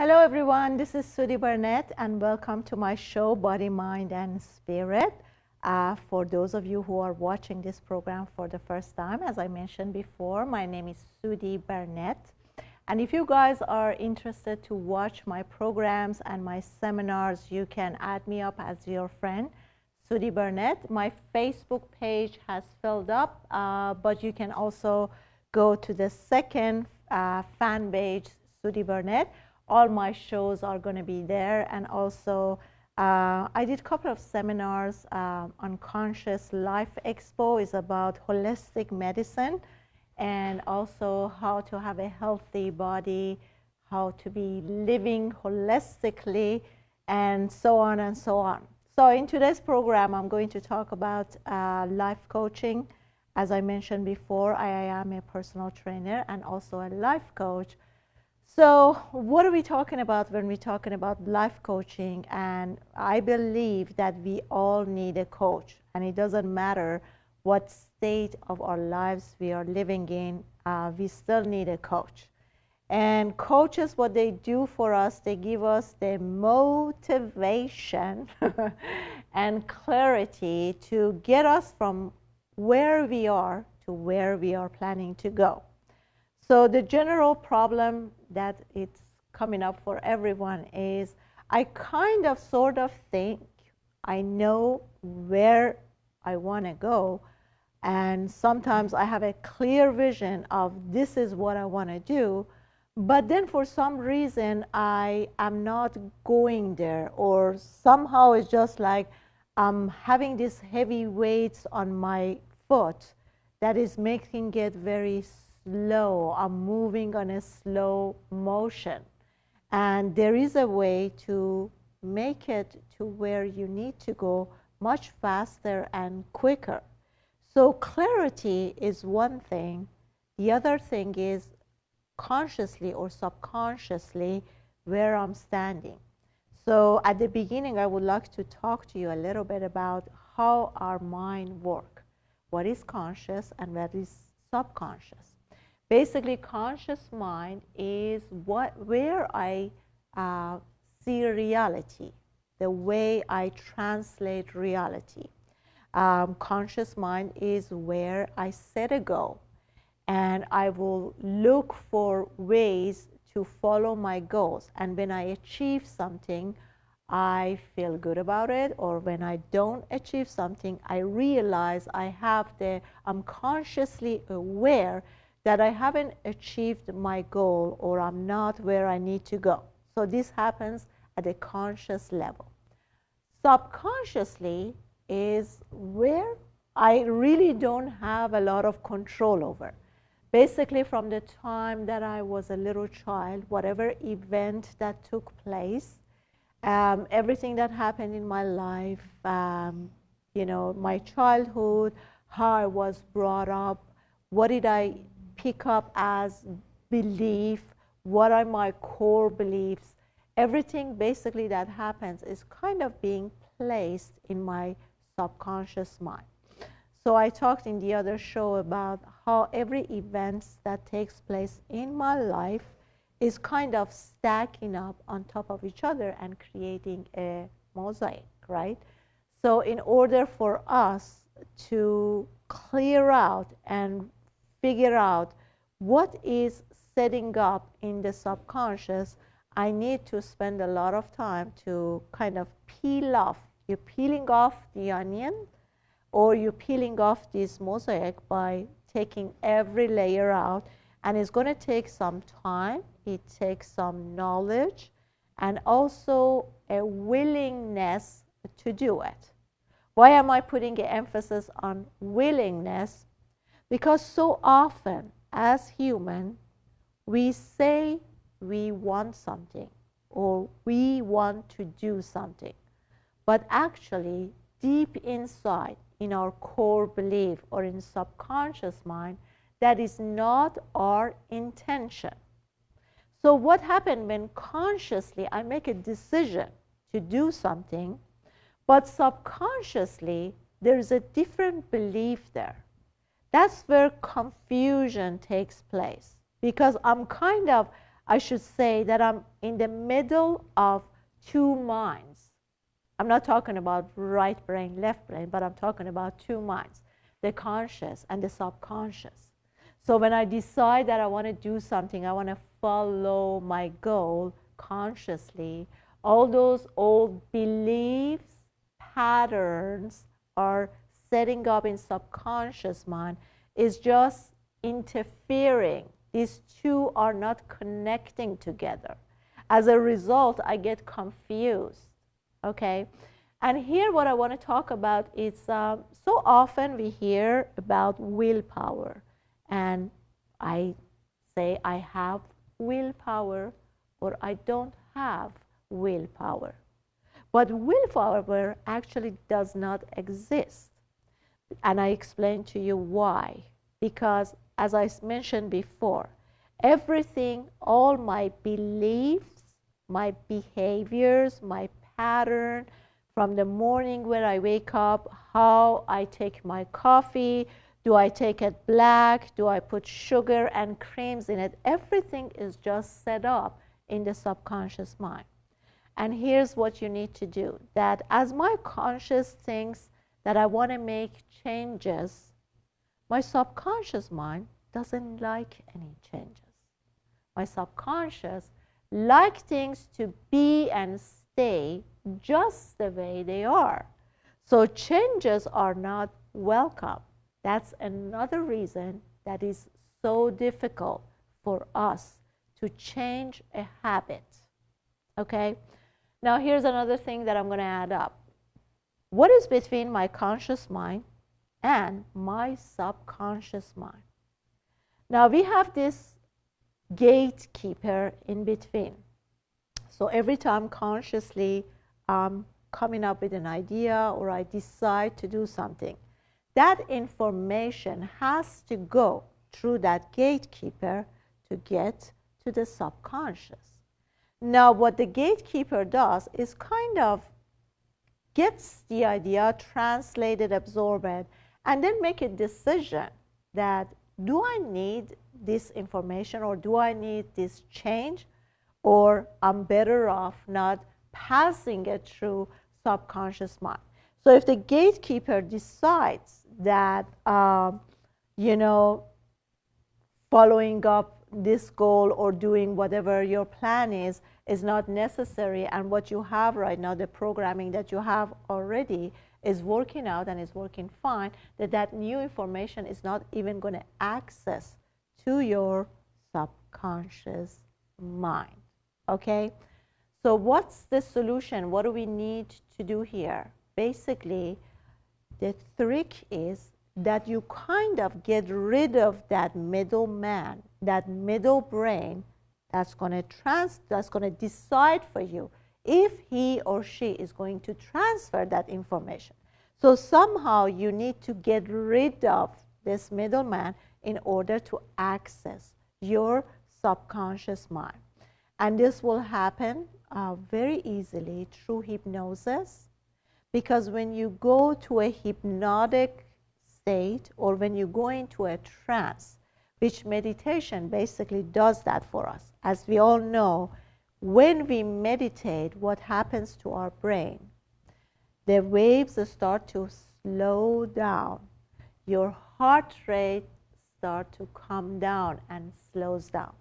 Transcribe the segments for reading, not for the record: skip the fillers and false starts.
Hello everyone, this is Sudi Burnett and welcome to my show Body, Mind and Spirit. For those of you who are watching this program for the first time, as I mentioned before, my name is Sudi Burnett. And if you guys are interested to watch my programs and my seminars, you can add me up as your friend, Sudi Burnett. My Facebook page has filled up, but you can also go to the second fan page, Sudi Burnett. All my shows are going to be there, and also I did a couple of seminars. Unconscious Life Expo is about holistic medicine and also how to have a healthy body, how to be living holistically, and so on and so on. So in today's program, I'm going to talk about life coaching. As I mentioned before, I am a personal trainer and also a life coach. So what are we talking about when we're talking about life coaching? And I believe that we all need a coach, and it doesn't matter what state of our lives we are living in, we still need a coach. And coaches, what they do for us, they give us the motivation and clarity to get us from where we are to where we are planning to go. So the general problem that it's coming up for everyone is I kind of sort of think I know where I want to go, and sometimes I have a clear vision of this is what I want to do, but then for some reason I am not going there, or somehow it's just like I'm having these heavy weights on my foot that is making it very slow. I'm moving on a slow motion, and there is a way to make it to where you need to go much faster and quicker. So clarity is one thing. The other thing is consciously or subconsciously where I'm standing. So at the beginning, I would like to talk to you a little bit about how our mind works. What is conscious and what is subconscious? Basically, conscious mind is where I see reality, the way I translate reality. Conscious mind is where I set a goal, and I will look for ways to follow my goals. And when I achieve something, I feel good about it, or when I don't achieve something, I realize I'm consciously aware that I haven't achieved my goal, or I'm not where I need to go. So this happens at a conscious level. Subconsciously is where I really don't have a lot of control over. Basically, from the time that I was a little child, whatever event that took place, everything that happened in my life, my childhood, how I was brought up, what did I pick up as belief, what are my core beliefs, everything basically that happens is kind of being placed in my subconscious mind. So I talked in the other show about how every event that takes place in my life is kind of stacking up on top of each other and creating a mosaic, right? So in order for us to clear out and figure out what is setting up in the subconscious, I need to spend a lot of time to kind of peel off. You're peeling off the onion, or you're peeling off this mosaic by taking every layer out, and it's going to take some time. It takes some knowledge and also a willingness to do it. Why am I putting an emphasis on willingness? Because so often as human, we say we want something or we want to do something, but actually deep inside in our core belief or in subconscious mind, that is not our intention. So what happened when consciously I make a decision to do something, but subconsciously there is a different belief there? That's where confusion takes place, because I'm kind of I should say that I'm in the middle of two minds. I'm not talking about right brain, left brain, but I'm talking about two minds, the conscious and the subconscious. So when I decide that I want to do something, I want to follow my goal consciously, all those old beliefs, patterns are setting up in subconscious mind is just interfering. These two are not connecting together. As a result, I get confused, okay? And here what I want to talk about is so often we hear about willpower. And I say I have willpower or I don't have willpower. But willpower actually does not exist. And I explain to you why. Because as I mentioned before, everything, all my beliefs, my behaviors, my pattern, from the morning when I wake up, how I take my coffee, do I take it black, do I put sugar and creams in it, everything is just set up in the subconscious mind. And here's what you need to do, that as my conscious thinks that I want to make changes, my subconscious mind doesn't like any changes. My subconscious likes things to be and stay just the way they are. So changes are not welcome. That's another reason that is so difficult for us to change a habit. Okay? Now here's another thing that I'm going to add up. What is between my conscious mind and my subconscious mind? Now we have this gatekeeper in between. So every time consciously I'm coming up with an idea or I decide to do something, that information has to go through that gatekeeper to get to the subconscious. Now what the gatekeeper does is kind of gets the idea, translate it, absorb it, and then make a decision that do I need this information or do I need this change, or I'm better off not passing it through subconscious mind. So if the gatekeeper decides that, following up this goal or doing whatever your plan is not necessary, and what you have right now, the programming that you have already is working out and is working fine, that new information is not even going to access to your subconscious mind. Okay? So what's the solution? What do we need to do here? Basically, the trick is that you kind of get rid of that middleman, that middle brain that's going to decide for you if he or she is going to transfer that information. So somehow you need to get rid of this middleman in order to access your subconscious mind. And this will happen very easily through hypnosis, because when you go to a hypnotic state or when you go into a trance, which meditation basically does that for us. As we all know, when we meditate, what happens to our brain? The waves start to slow down. Your heart rate starts to come down and slows down.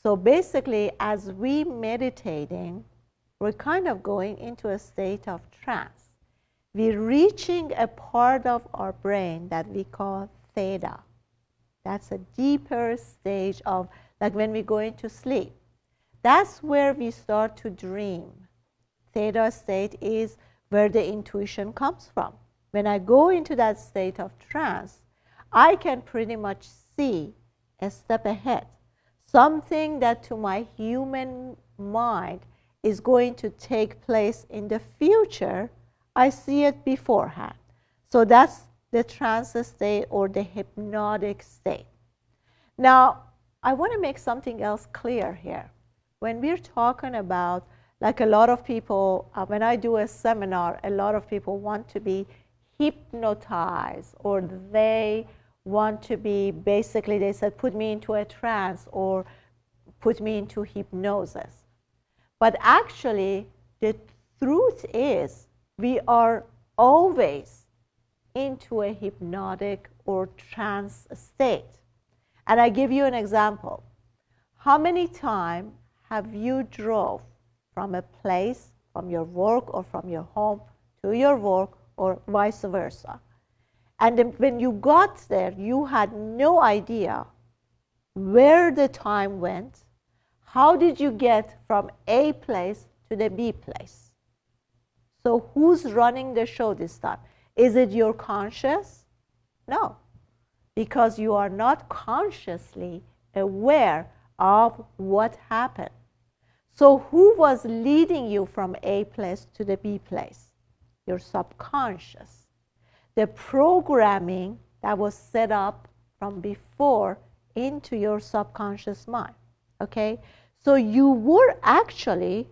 So basically, as we meditating, we're kind of going into a state of trance. We're reaching a part of our brain that we call theta. That's a deeper stage of, like when we go into sleep. That's where we start to dream. Theta state is where the intuition comes from. When I go into that state of trance, I can pretty much see a step ahead. Something that to my human mind is going to take place in the future, I see it beforehand. So that's the trance state or the hypnotic state. Now, I want to make something else clear here. When we're talking about, like a lot of people, when I do a seminar, a lot of people want to be hypnotized, or they want to be, basically they said, put me into a trance or put me into hypnosis. But actually, the truth is we are always into a hypnotic or trance state. And I give you an example. How many times have you drove from a place, from your work or from your home to your work or vice versa? And then when you got there, you had no idea where the time went. How did you get from A place to the B place? So who's running the show this time? Is it your conscious? No, because you are not consciously aware of what happened. So who was leading you from A place to the B place? Your subconscious. The programming that was set up from before into your subconscious mind. Okay? So you were actually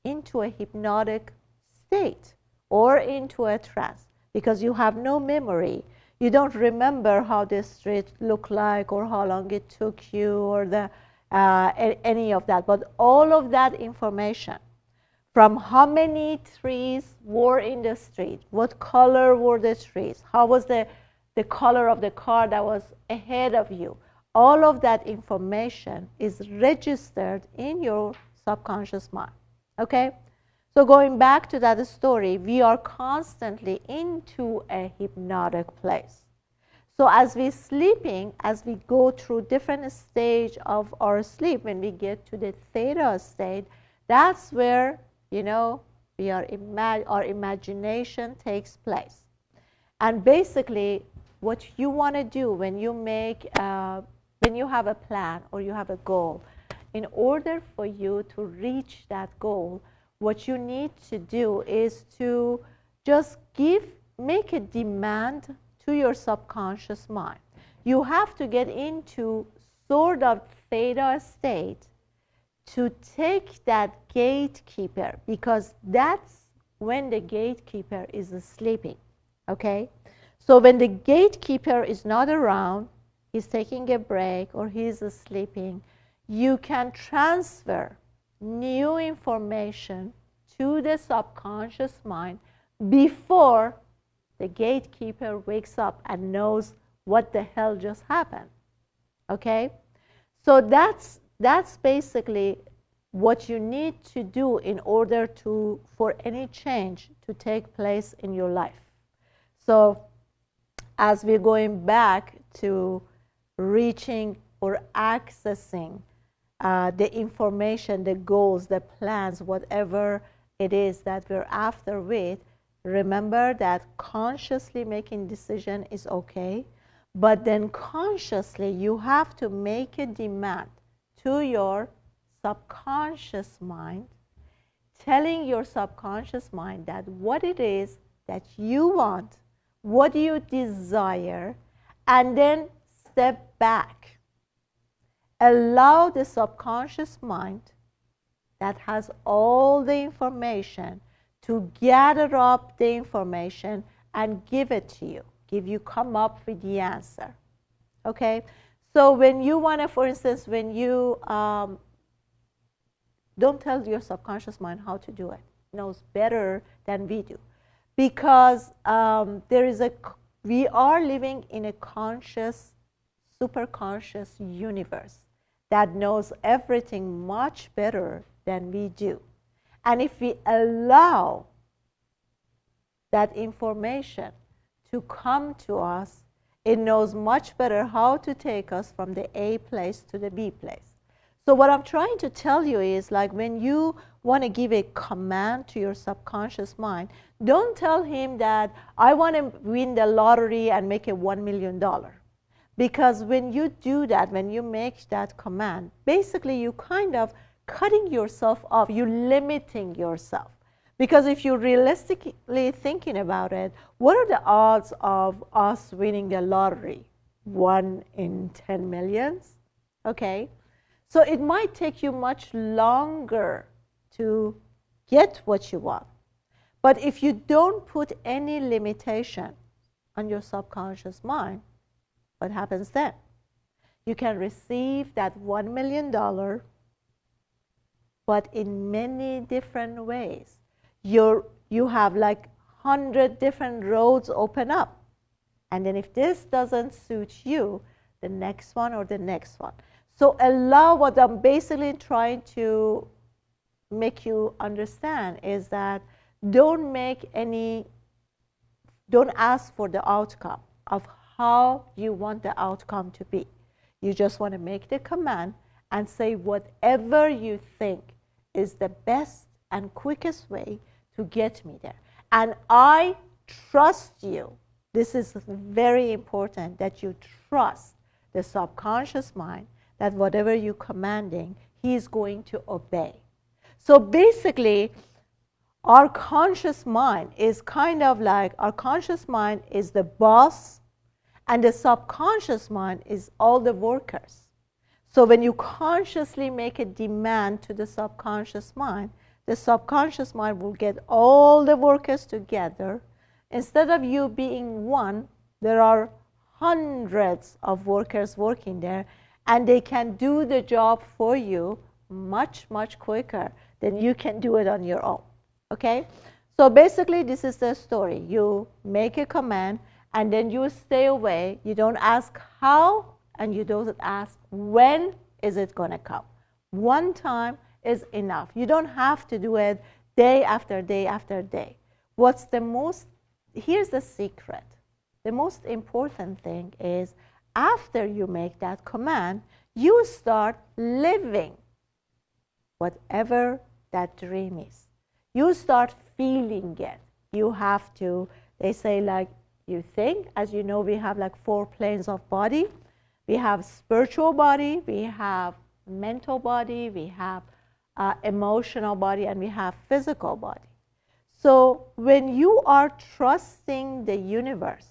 into a hypnotic state or into a trance because you have no memory. You don't remember how the street looked like or how long it took you or any of that. But all of that information, from how many trees were in the street, what color were the trees, how was the color of the car that was ahead of you, all of that information is registered in your subconscious mind. Okay? So going back to that story, we are constantly into a hypnotic place. So as we're sleeping, as we go through different stages of our sleep, when we get to the theta state, that's where, you know, our imagination takes place. And basically, what you want to do when you when you have a plan or you have a goal, in order for you to reach that goal, what you need to do is to just make a demand to your subconscious mind. You have to get into sort of theta state to take that gatekeeper, because that's when the gatekeeper is sleeping. Okay? So when the gatekeeper is not around, he's taking a break or he's sleeping, you can transfer new information to the subconscious mind before the gatekeeper wakes up and knows what the hell just happened. Okay? So that's basically what you need to do in order for any change to take place in your life. So as we're going back to reaching or accessing the information, the goals, the plans, whatever it is that we're after with, remember that consciously making decision is okay, but then consciously you have to make a demand to your subconscious mind, telling your subconscious mind that what it is that you want, what do you desire, and then step back. Allow the subconscious mind that has all the information to gather up the information and give it to you, come up with the answer. Okay? So when you want to, for instance, when you don't tell your subconscious mind how to do it. It knows better than we do. Because we are living in a conscious, superconscious universe that knows everything much better than we do. And if we allow that information to come to us, it knows much better how to take us from the A place to the B place. So what I'm trying to tell you is, like, when you want to give a command to your subconscious mind, don't tell him that I want to win the lottery and make $1 million. Because when you do that, when you make that command, basically you kind of cutting yourself off, you're limiting yourself. Because if you're realistically thinking about it, what are the odds of us winning the lottery? 1 in 10 millions? Okay? So it might take you much longer to get what you want. But if you don't put any limitation on your subconscious mind, what happens then? You can receive that $1 million, but in many different ways. You have like 100 different roads open up. And then if this doesn't suit you, the next one or the next one. So allow, what I'm basically trying to make you understand is that don't ask for the outcome of how you want the outcome to be. You just want to make the command and say whatever you think is the best and quickest way to get me there. And I trust you. This is very important, that you trust the subconscious mind that whatever you're commanding, he is going to obey. So basically, our conscious mind is kind of like, our conscious mind is the boss, and the subconscious mind is all the workers. So when you consciously make a demand to the subconscious mind will get all the workers together. Instead of you being one, there are hundreds of workers working there, and they can do the job for you much, much quicker than you can do it on your own. Okay? So basically, this is the story. You make a command, and then you stay away. You don't ask how, and you don't ask when is it going to come. One time is enough. You don't have to do it day after day after day. Here's the secret. The most important thing is, after you make that command, you start living whatever that dream is. You start feeling it. You have to, they say, like, you think, as you know, we have like 4 planes of body. We have spiritual body, we have mental body, we have emotional body, and we have physical body. So when you are trusting the universe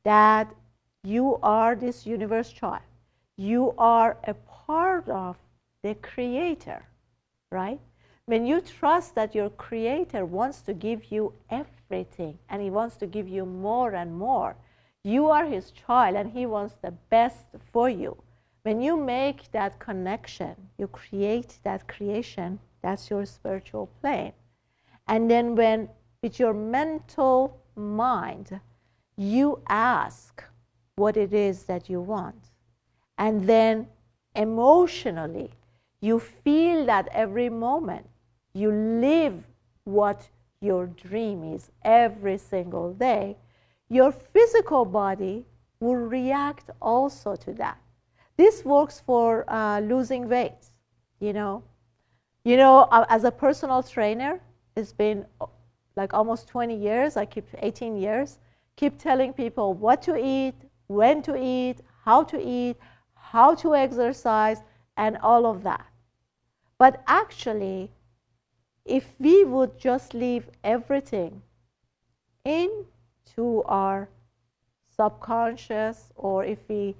that you are this universe child, you are a part of the creator, right? When you trust that your creator wants to give you everything, and he wants to give you more and more, you are his child and he wants the best for you. When you make that connection, you create that creation, that's your spiritual plane. And then when, with your mental mind, you ask what it is that you want, and then emotionally, you feel that every moment, you live what your dream is every single day, your physical body will react also to that. This works for losing weight, you know. As a personal trainer, it's been like almost 20 years, 18 years, keep telling people what to eat, when to eat, how to exercise, and all of that. But actually, if we would just leave everything into our subconscious, or if we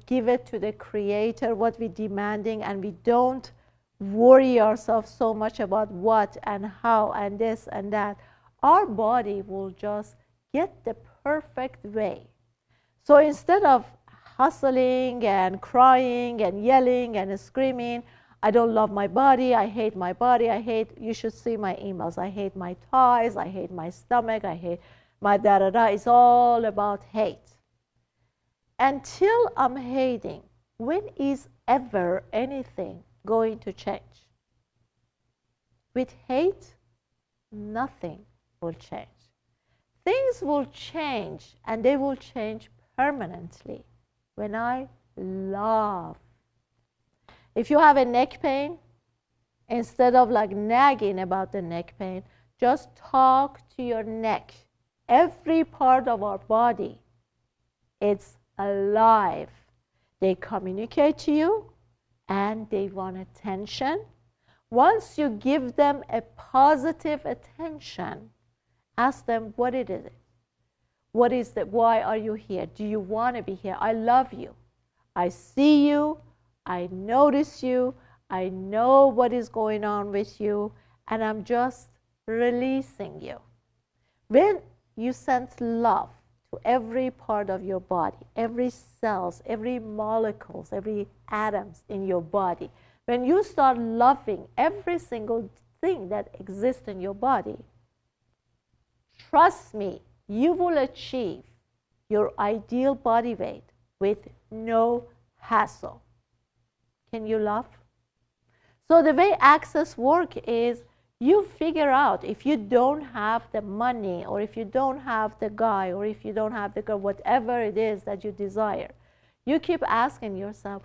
give it to the creator, what we're demanding, and we don't worry ourselves so much about what and how and this and that, our body will just get the perfect way. So instead of hustling and crying and yelling and screaming, I don't love my body, I hate my body, you should see my emails, I hate my thighs, I hate my stomach, I hate my da-da-da, it's all about hate. Until I'm hating, when is ever anything going to change? With hate, nothing will change. Things will change, and they will change permanently when I love. If you have a neck pain, instead of like nagging about the neck pain, just talk to your neck. Every part of our body, it's alive. They communicate to you, and they want attention. Once you give them a positive attention, ask them what it is. What is that? Why are you here? Do you want to be here? I love you. I see you. I notice you. I know what is going on with you, and I'm just releasing you. When you send love to every part of your body, every cells, every molecules, every atoms in your body. When you start loving every single thing that exists in your body, trust me, you will achieve your ideal body weight with no hassle. Can you love? So the way Access works is you figure out if you don't have the money, or if you don't have the guy, or if you don't have the girl, whatever it is that you desire, you keep asking yourself,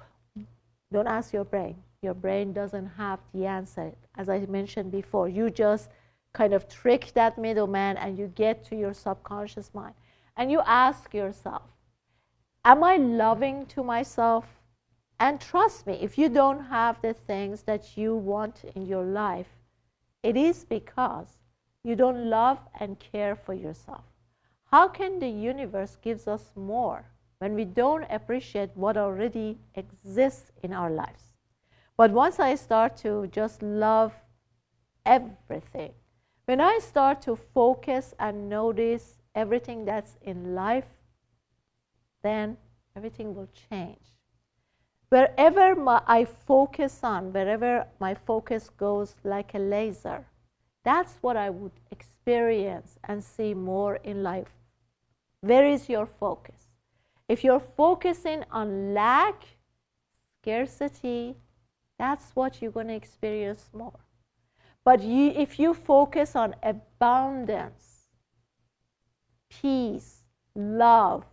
don't ask your brain. Your brain doesn't have the answer. As I mentioned before, you just kind of trick that middleman and you get to your subconscious mind. And you ask yourself, am I loving to myself? And trust me, if you don't have the things that you want in your life, it is because you don't love and care for yourself. How can the universe gives us more when we don't appreciate what already exists in our lives? But once I start to just love everything, when I start to focus and notice everything that's in life, then everything will change. Wherever I focus on, wherever my focus goes like a laser, that's what I would experience and see more in life. Where is your focus? If you're focusing on lack, scarcity, that's what you're going to experience more. But if you focus on abundance, peace, love,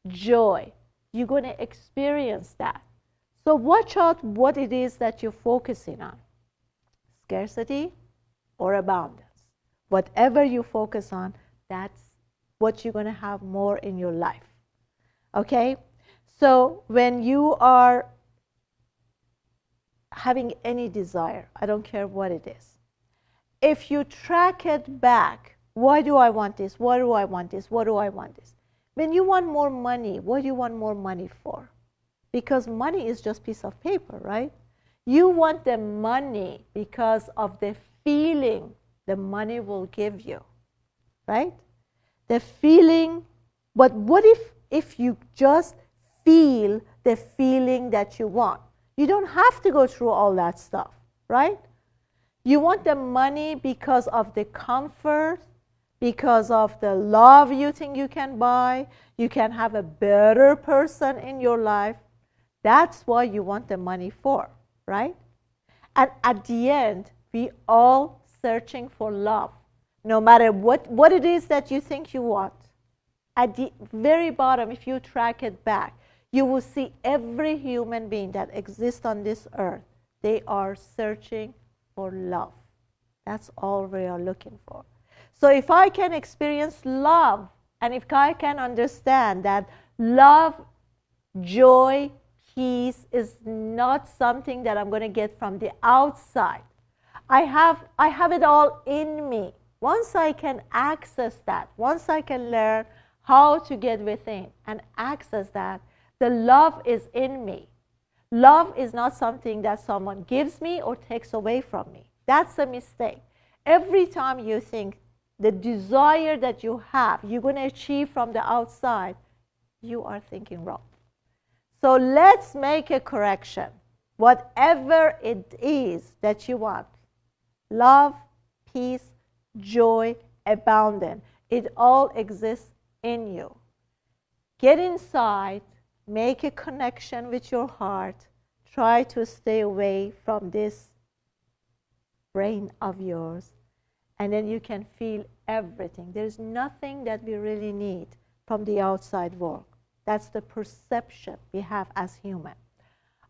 joy, you're going to experience that. So watch out what it is that you're focusing on, scarcity or abundance. Whatever you focus on, that's what you're going to have more in your life. Okay? So when you are having any desire, I don't care what it is, if you track it back, why do I want this? Why do I want this? What do I want this? When you want more money, what do you want more money for? Because money is just a piece of paper, right? You want the money because of the feeling the money will give you, right? The feeling, but what if you just feel the feeling that you want? You don't have to go through all that stuff, right? You want the money because of the comfort, because of the love you think you can buy. You can have a better person in your life. That's what you want the money for, right? And at the end, we all searching for love. No matter what it is that you think you want, at the very bottom, if you track it back, you will see every human being that exists on this earth, they are searching for love. That's all we are looking for. So if I can experience love, and if I can understand that love, joy, peace is not something that I'm going to get from the outside. I have it all in me. Once I can access that, once I can learn how to get within and access that, the love is in me. Love is not something that someone gives me or takes away from me. That's a mistake. Every time you think the desire that you have, you're going to achieve from the outside, you are thinking wrong. So let's make a correction. Whatever it is that you want, love, peace, joy, abundance, it all exists in you. Get inside, make a connection with your heart. Try to stay away from this brain of yours, and then you can feel everything. There's nothing that we really need from the outside world. That's the perception we have as human.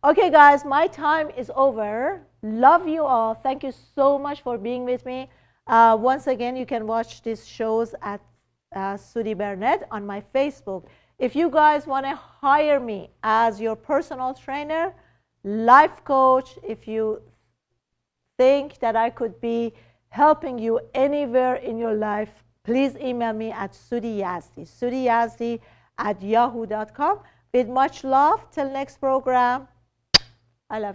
Okay, guys, my time is over. Love you all. Thank you so much for being with me. Once again, you can watch these shows at Sudi Burnett on my Facebook. If you guys want to hire me as your personal trainer, life coach, if you think that I could be helping you anywhere in your life, please email me at Sudi Yazdi, sudiyazdi@yahoo.com. With much love, till next program.